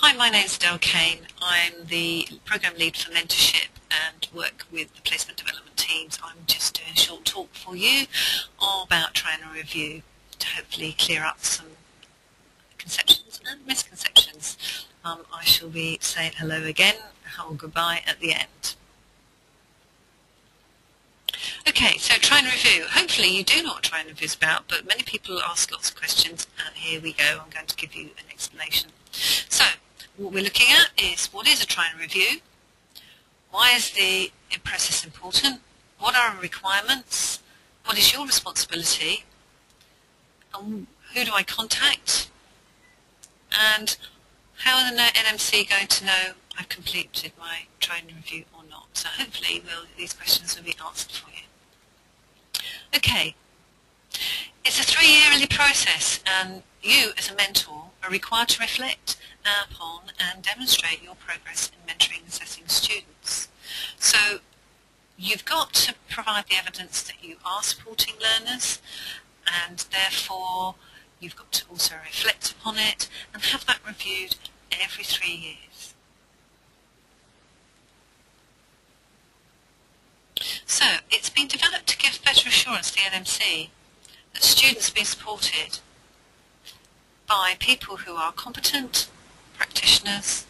Hi, my name's Del Kane. I'm the Programme Lead for Mentorship and work with the Placement Development teams. I'm just doing a short talk for you about Triennial Review to hopefully clear up some conceptions and misconceptions. I shall be saying hello again or goodbye at the end. Okay, so Triennial Review. Hopefully you do know what Triennial Review is about, but many people ask lots of questions, and here we go. I'm going to give you an explanation. So, what we're looking at is what is a Triennial Review? Why is the process important? What are our requirements? What is your responsibility? And who do I contact? And how are the NMC going to know I've completed my Triennial Review or not? So hopefully these questions will be answered for you. Okay, it's a 3-yearly process, and you as a mentor are required to reflect upon and demonstrate your progress in mentoring and assessing students. So you've got to provide the evidence that you are supporting learners, and therefore you've got to also reflect upon it and have that reviewed every 3 years. So it's been developed to give better assurance to the NMC that students be supported by people who are competent practitioners,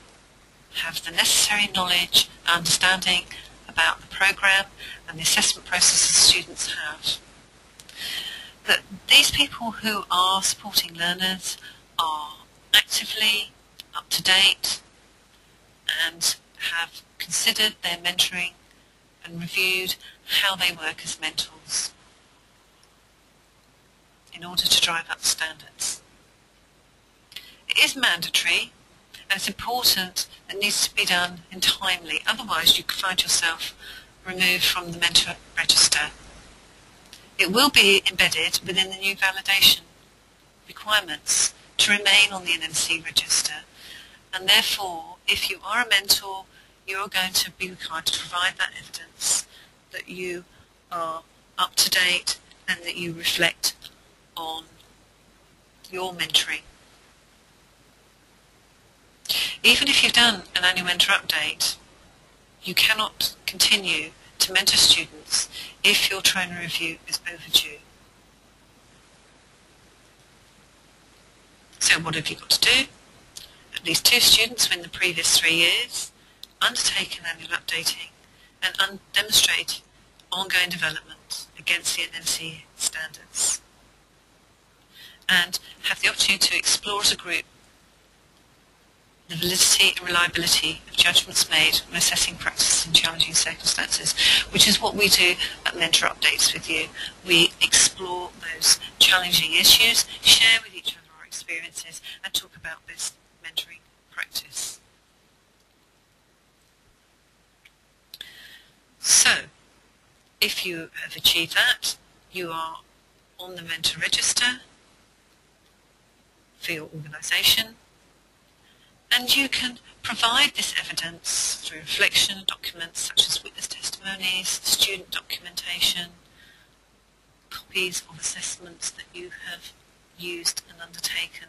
have the necessary knowledge and understanding about the programme and the assessment processes students have. That these people who are supporting learners are actively up to date and have considered their mentoring and reviewed how they work as mentors in order to drive up standards. It is mandatory, and it's important that it needs to be done in timely, otherwise you could find yourself removed from the mentor register. It will be embedded within the new validation requirements to remain on the NMC register, and therefore if you are a mentor you are going to be required to provide that evidence that you are up to date and that you reflect on your mentoring. Even if you've done an annual mentor update, you cannot continue to mentor students if your Triennial Review is overdue. So what have you got to do? At least 2 students within the previous 3 years, undertake an annual updating, and demonstrate ongoing development against the NMC standards, and have the opportunity to explore as a group the validity and reliability of judgments made when assessing practice in challenging circumstances, which is what we do at Mentor Updates with you. We explore those challenging issues, share with each other our experiences, and talk about best mentoring practice. So, if you have achieved that, you are on the mentor register for your organisation, and you can provide this evidence through reflection documents such as witness testimonies, student documentation, copies of assessments that you have used and undertaken.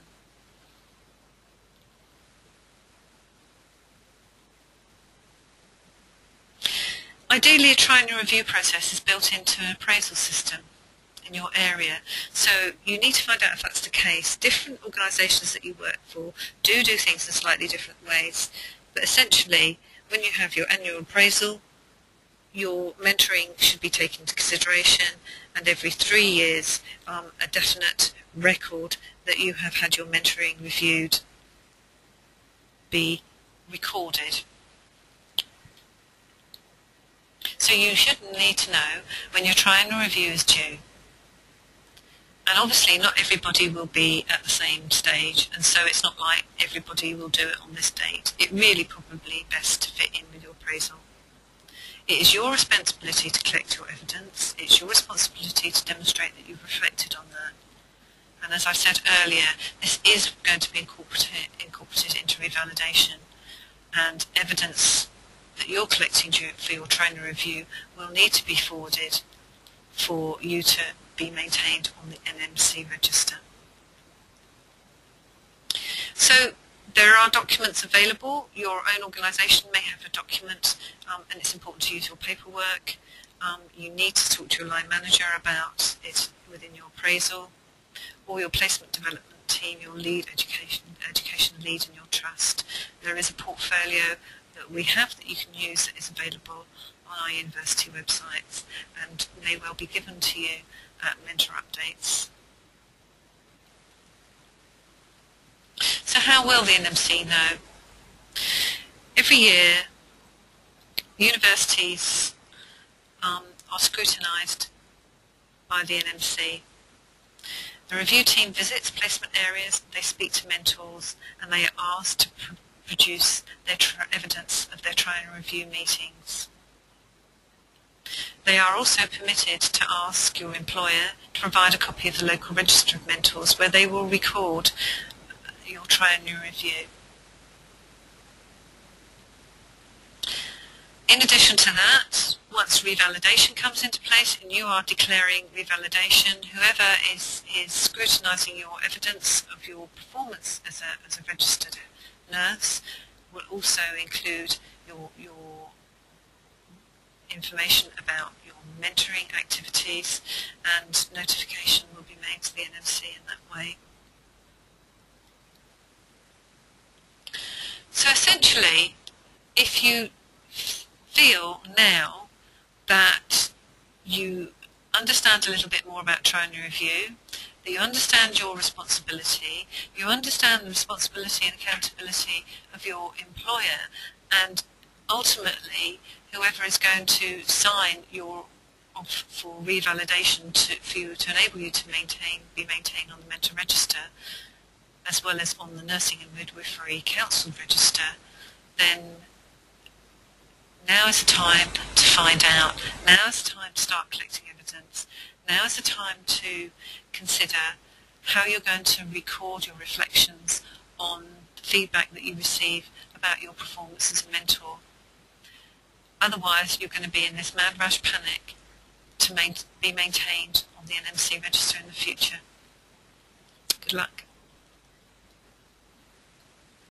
Ideally, a Triennial Review process is built into an appraisal system in your area, so you need to find out if that's the case. Different organisations that you work for do things in slightly different ways, but essentially when you have your annual appraisal, your mentoring should be taken into consideration, and every 3 years a definite record that you have had your mentoring reviewed be recorded. So you should need to know when your Triennial Review is due. And obviously not everybody will be at the same stage, and so it's not like everybody will do it on this date. It really probably best to fit in with your appraisal. It is your responsibility to collect your evidence. It's your responsibility to demonstrate that you've reflected on that. And as I said earlier, this is going to be incorporated into revalidation, and evidence that you're collecting for your Triennial Review will need to be forwarded for you to be maintained on the NMC register. So There are documents available. Your own organisation may have a document, and it's important to use your paperwork. You need to talk to your line manager about it within your appraisal, or your placement development team, your lead education lead in your trust. There is a portfolio that we have that you can use that is available on our university websites and may well be given to you at mentor updates. So how will the NMC know? Every year, universities are scrutinised by the NMC. The review team visits placement areas, they speak to mentors, and they are asked to produce their evidence of their trial and review meetings. They are also permitted to ask your employer to provide a copy of the local register of mentors where they will record your trial and your review. In addition to that, once revalidation comes into place and you are declaring revalidation, whoever is scrutinising your evidence of your performance as a registered nurse will also include your information about your mentoring activities, and notification will be made to the NMC in that way. So essentially, if you feel now that you understand a little bit more about trial and review, that you understand your responsibility, you understand the responsibility and accountability of your employer, and ultimately whoever is going to sign your off for revalidation for you to enable you to be maintained on the mentor register, as well as on the Nursing and Midwifery Council register, then now is the time to find out. Now is the time to start collecting evidence. Now is the time to consider how you're going to record your reflections on the feedback that you receive about your performance as a mentor. Otherwise, you're going to be in this mad rush panic to be maintained on the NMC register in the future. Good luck.